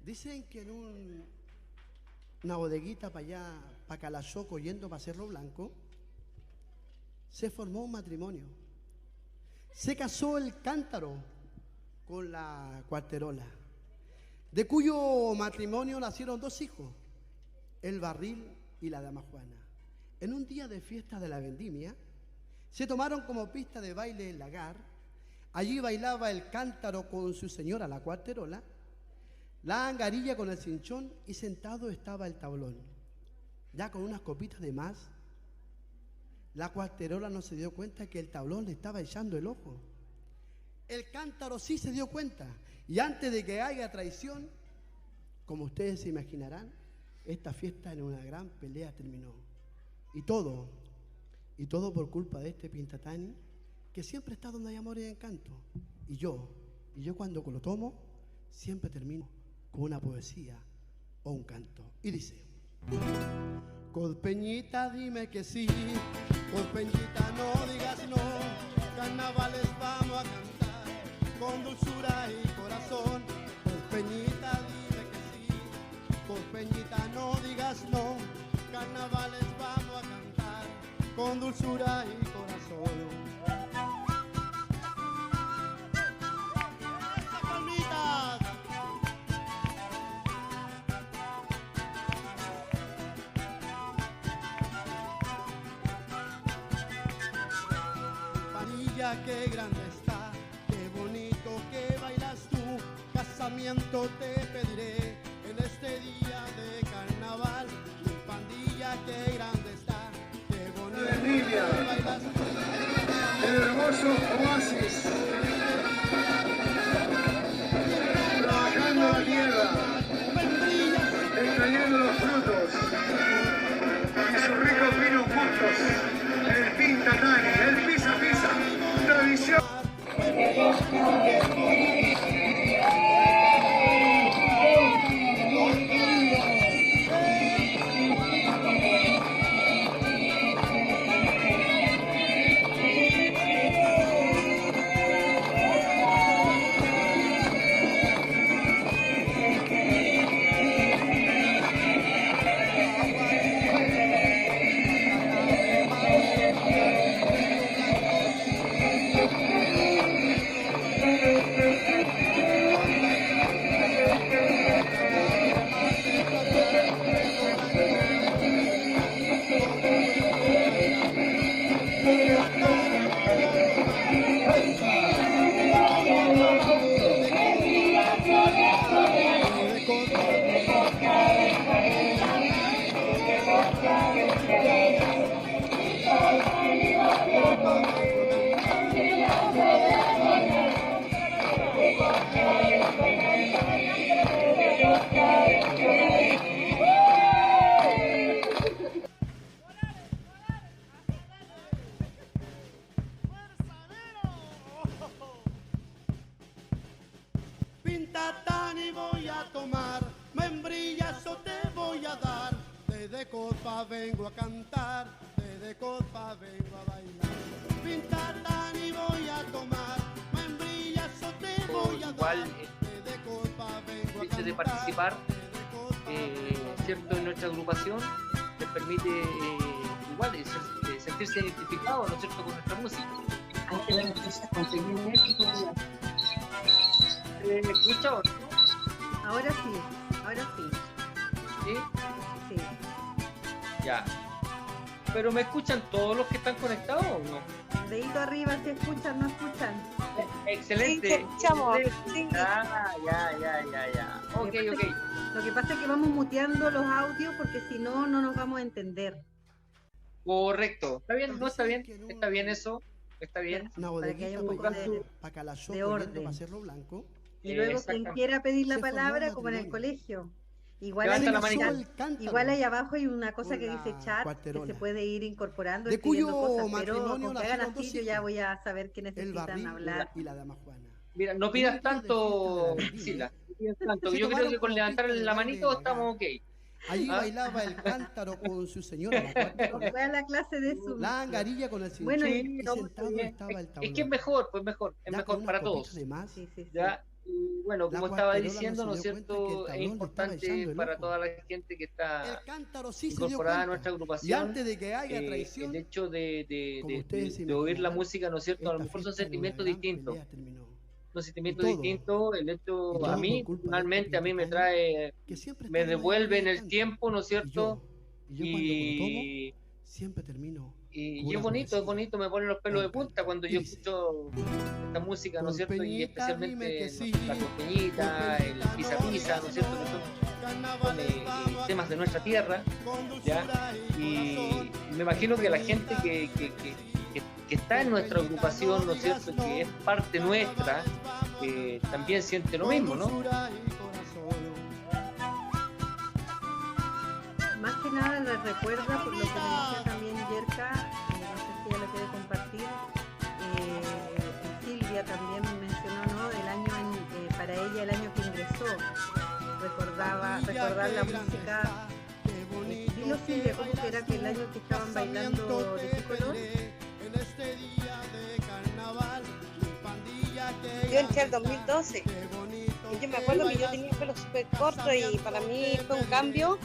Dicen que en una bodeguita para allá, para Calazoco, yendo para Cerro Blanco, se formó un matrimonio. Se casó el cántaro con la cuarterola, de cuyo matrimonio nacieron dos hijos, el barril y la dama Juana. En un día de fiesta de la vendimia, se tomaron como pista de baile el lagar. Allí bailaba el cántaro con su señora, la cuarterola, la angarilla con el cinchón, y sentado estaba el tablón. Ya con unas copitas de más, la cuarterola no se dio cuenta que el tablón le estaba echando el ojo. El cántaro sí se dio cuenta, y antes de que haya traición, como ustedes se imaginarán, esta fiesta en una gran pelea terminó. Y todo por culpa de este Pintatani, que siempre está donde hay amor y encanto. Y yo cuando lo tomo, siempre termino con una poesía o un canto. Y dice: Cospeñita, dime que sí, Cospeñita, no digas no, carnavales vamos a cantar con dulzura y corazón. Cospeñita, dime que sí, Cospeñita, no digas no, carnavales vamos a cantar con dulzura y corazón. Qué grande está, qué bonito que bailas tú. Casamiento te pediré en este día de carnaval. Mi pandilla, qué grande está, qué bonito que bailas tú. El hermoso oasis, trabajando la tierra, extrayendo los frutos y sus ricos vinos justos. El Pintatani, el pisa pisa, tradición. Pintatani voy a tomar, membrillazo te voy a dar. Desde copa vengo a cantar, desde copa vengo a bailar. Pintatani voy a tomar, membrillazo te voy a dar. Desde copa vengo a cantar. De participar, cierto, en nuestra agrupación les permite igual sentirse identificados, ¿no es cierto?, con nuestra música. ¿Me escucha o no? Ahora sí. ¿Sí? Sí. Ya. ¿Pero me escuchan todos los que están conectados o no? Dedito arriba si escuchan, no escuchan. Excelente. Sí, te escuchamos. Sí. Ya. Ok. Lo que pasa es que vamos muteando los audios porque si no, no nos vamos a entender. Correcto. ¿Está bien? ¿No está bien? ¿Está bien eso? ¿Está bien? Una Para que haya un bodeguita poco para Calazoco, de yendo orden. para Cerro Blanco. Y luego quien quiera pedir la Se formó palabra, un como en el matrimonio. colegio. Igual Levanta ahí, la manita. igual ahí abajo hay una cosa con que la dice chat, que cuarterola, se puede ir incorporando, de escribiendo cuyo cosas, pero matrimonio con que hagan nacieron dos así yo ya hijos, voy a saber que el necesitan barril hablar. y la dama Juana. Mira, no En un pidas día de tanto, fiesta de la vendimia, Sila. No pidas tanto. se Yo creo tomaron que con como levantar pista de la baile manito el estamos lagar. ok. Allí ¿Ah? bailaba el cántaro con su señora, la cuarterola, Fue a la clase de su... la angarilla con el cinchón, Bueno, y Sí, no, sentado bien. estaba el Es tablón. que es mejor, pues mejor, es Ya mejor con unas para copitas todos. de más, Sí. Ya, Y bueno, La como estaba cuasquerola diciendo, no ¿no es se dio cuenta que el cierto? Es tablón le estaba importante echando el para ojo. toda la gente que El está cántaro sí se dio incorporada a cuenta. nuestra Y agrupación, antes de que haya el traición, hecho como ustedes se de oír la imaginarán, música, ¿no es cierto? A lo esta mejor son fiesta en una sentimientos gran distintos, pelea terminó. son Y sentimientos todo, distintos. El y hecho, a todo por mí, culpa de este personalmente, a mí me Pinta Tani, trae, que siempre me está en una devuelve llamada en de el cántaro. tiempo, ¿no es Y cierto? yo cuando me lo tomo, Y, siempre termino y con es una bonito, poesía me pone los o pelos un de punta canto. cuando Y yo dice, escucho esta música, ¿no es por cierto? Y Peñita dime que especialmente sí, la por costeñita, el Peñita pisa no pisa, ¿no digas es cierto? no, Que son carnaval estamos temas de nuestra tierra, con ¿ya? dulzura y Y corazón. me imagino que la gente que está en nuestra agrupación, ¿no es cierto? Que es parte nuestra, también siente lo mismo, ¿no? Más que nada les recuerda, por lo que me decía también Yerka, no sé si ella lo quiere compartir, Silvia también mencionó, ¿no? El año para ella, el año que ingresó, recordar la música. Dilo Silvia, ¿cómo que era que el año que estaban bailando de qué color? Yo entré el 2012 y yo me acuerdo que yo tenía el pelo súper corto y para mí fue un cambio.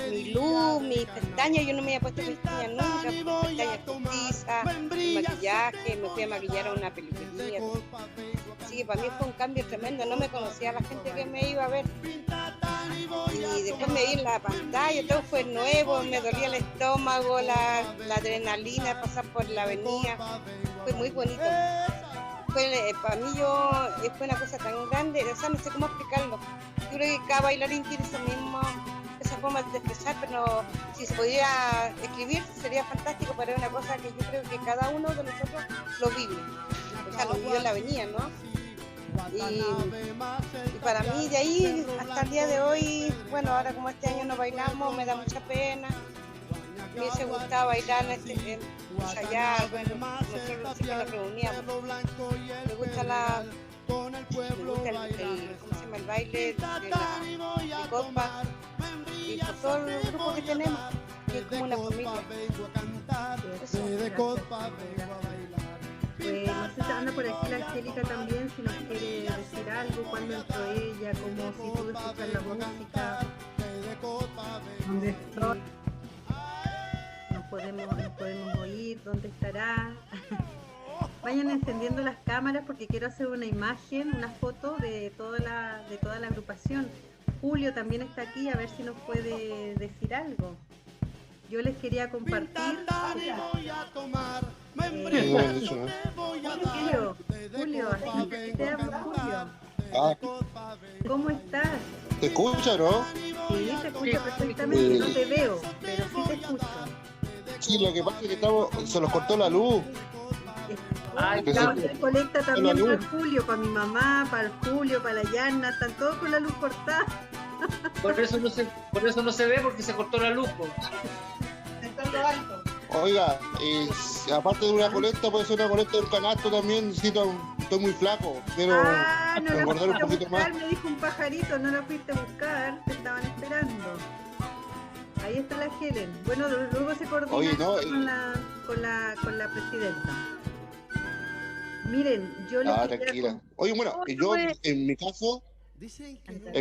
Mi luz, mis pestañas, yo no me había puesto pestañas nunca, pestañas postizas, el maquillaje, me fui a maquillar a una peluquería. Así que para mí fue un cambio tremendo, no me conocía la gente que me iba a ver. Y después me vi en la pantalla, todo fue nuevo, me dolía el estómago, la adrenalina, pasar por la avenida, fue muy bonito. Para mí fue una cosa tan grande, o sea, no sé cómo explicarlo. Yo creo que cada bailarín tiene esa forma de expresar, pero si se pudiera escribir sería fantástico, pero es una cosa que yo creo que cada uno de nosotros lo vive, o sea, lo vivió en la avenida, ¿no? Y para mí de ahí hasta el día de hoy, bueno, ahora como este año no bailamos, me da mucha pena. Me hubiese gustado bailar ensayar, bueno, nosotros siempre nos reuníamos. Me gusta ¿cómo se llama? El baile de copa y por todo el grupo que tenemos, que es como una familia. No sé si anda por aquí la Angélica también, si nos quiere decir algo, cuándo entró ella, como si pudo escuchar la música, dónde estoy, nos podemos oír, dónde estará. Vayan encendiendo las cámaras porque quiero hacer una imagen, una foto de toda la agrupación. Julio también está aquí, a ver si nos puede decir algo. Yo les quería compartir. Julio, así te hablo, Julio. Ah, ¿Cómo estás? ¿te escucha, no? Sí, te escucho perfectamente, no te veo, pero sí te escucho. Sí, lo que pasa es que se nos cortó la luz. Ay, Claro, claro. se conecta también para el Julio, para mi mamá, para el Julio, para la Yana, están todos con la luz cortada. Por eso no se ve porque se cortó la luz, po. Oiga, aparte de una colecta, puede ser una colecta de un canasto también. Necesito, estoy muy flaco, pero Ah, no la engordar un fuiste a poquito más. buscar, me dijo un pajarito, no la fuiste a buscar, te estaban esperando. Ahí está la Helen. Bueno, luego se coordina Oye, no, con la presidenta. Miren, yo les quería tranquila. Oye, bueno, yo en mi caso, Dicen que no.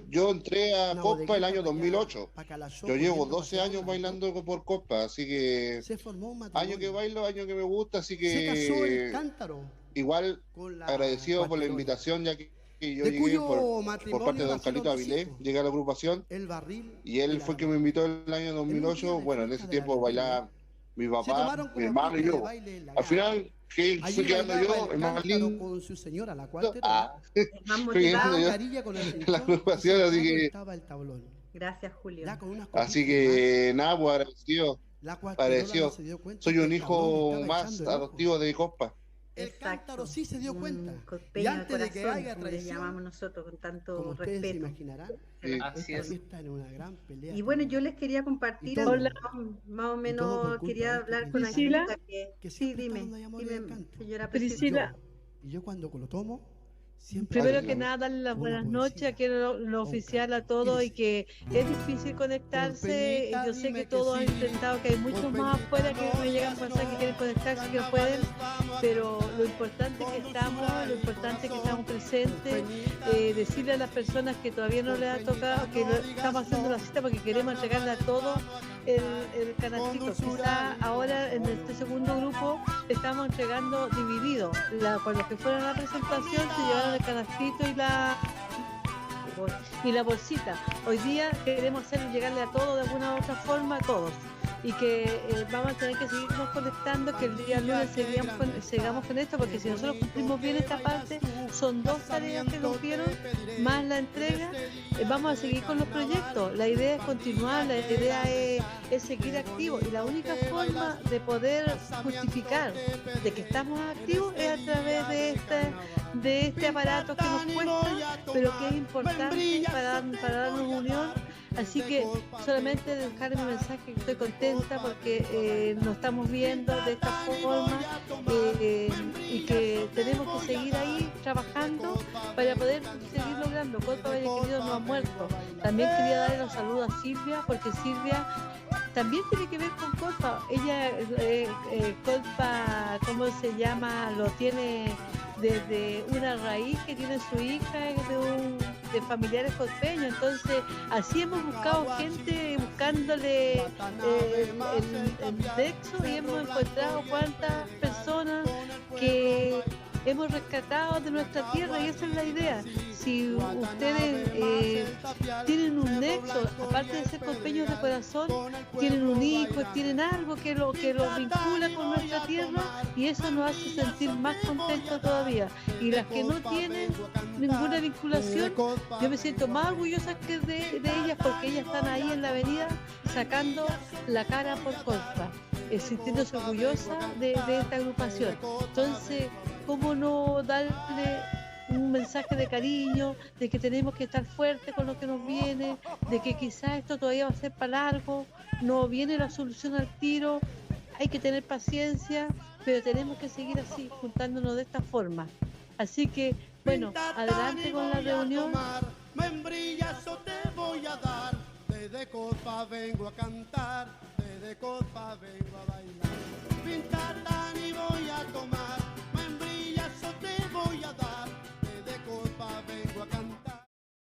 yo entré a Una Copa el año bodeguita 2008. pa' Calasoco, Yo llevo yendo pa' 12 Cerro años Blanco. bailando por Copa, así que Se formó un matrimonio. año que bailo, año que me gusta, así Se casó el que cántaro igual con la agradecido por la cuasquerola, invitación, ya que yo de llegué cuyo por matrimonio parte de don nacieron Carlito dos Avilés, hijos, llegué a la agrupación el barril y él la fue el que dama. me invitó el año En un día 2008. de Bueno, en fiesta ese de tiempo Alemania, bailaba mi se papá, tomaron mi como hermano y pista de yo. baile en la Al grada. final, ¿qué Allí fui quedando bailaba yo? el El más cántaro lindo. con su señora, la cuarterona, Ah, más fui quedando motivados. yo carilla con el en la cinchón y agrupación, así sentado que, estaba el tablón. Gracias, Julio. Ya con unas copitas así más, que nada, pues agradecido, la cuasquerola no agradecido. se dio cuenta Soy que un el tablón hijo le estaba más echando el ojo. adoptivo de Copa. El cántaro sí se dio cuenta. Y Costeño de antes de que corazón, haya como le traición, llamamos nosotros con tanto como ustedes se respeto. imaginarán, Sí. Así esta es. fiesta en una gran pelea. Y bueno, yo terminó. les quería compartir Y todo- algo, más o todo menos por culpa quería de este hablar con Priscila, Angélica, que que sí, siempre está dime, dando amor y encanto. señora Priscila. presidenta. Y yo cuando lo tomo, Siempre Primero hay que nada, darle las una buenas poesía, noches aquí en lo un oficial a canto. todos y Dice, que es difícil conectarse. Peñita, Yo sé dime que que todos han sí. intentado, que hay muchos Por más Peñita, afuera que no me llegan digas mensajes que quieren no, conectarse, que no pueden, pero lo importante es que estamos, lo importante es que estamos presentes, decirle a las personas que todavía no les ha tocado, que estamos haciendo la cita porque queremos entregarle a todos el canastito. Quizá ahora en este segundo grupo estamos entregando dividido. Con los que fueron a la presentación se llevaron el canastito y la bolsita. Hoy día queremos llegarle a todos de alguna u otra forma, a todos. Y que vamos a tener que seguirnos conectando, que el día lunes sigamos con esto, porque si nosotros cumplimos bien esta parte, son 2 tareas que nos dieron, más la entrega, vamos a seguir con los proyectos. La idea es continuar, la idea es seguir activos, y la única forma de poder justificar de que estamos activos es a través de este aparato que nos cuesta, pero que es importante para darnos unión. Así que solamente dejar mi mensaje que estoy contenta porque nos estamos viendo de esta forma y que tenemos que seguir ahí trabajando para poder seguir logrando. Colpa Valle Querido no ha muerto. También quería darle los saludos a Silvia, porque Silvia también tiene que ver con Colpa. Ella, Colpa, ¿cómo se llama? Lo tiene desde una raíz que tiene su hija de familiares colpeños. Entonces así hemos buscado gente, buscándole el nexo, y hemos encontrado cuántas personas que hemos rescatado de nuestra tierra, y esa es la idea. Si ustedes tienen un nexo, aparte de ser colpeños de corazón, tienen un hijo, tienen algo que los vincula con nuestra tierra, y eso nos hace sentir más contentos todavía. Y las que no tienen ninguna vinculación, yo me siento más orgullosa que de ellas, porque ellas están ahí en la avenida sacando la cara por Colpa, sintiéndose orgullosa de esta agrupación. Entonces, ¿cómo no darle un mensaje de cariño, de que tenemos que estar fuertes con lo que nos viene, de que quizás esto todavía va a ser para largo, no viene la solución al tiro, hay que tener paciencia, pero tenemos que seguir así, juntándonos de esta forma? Así que, bueno, adelante con la reunión. Membrillazo te voy a dar, desde Colpa vengo a cantar, desde Colpa vengo a bailar.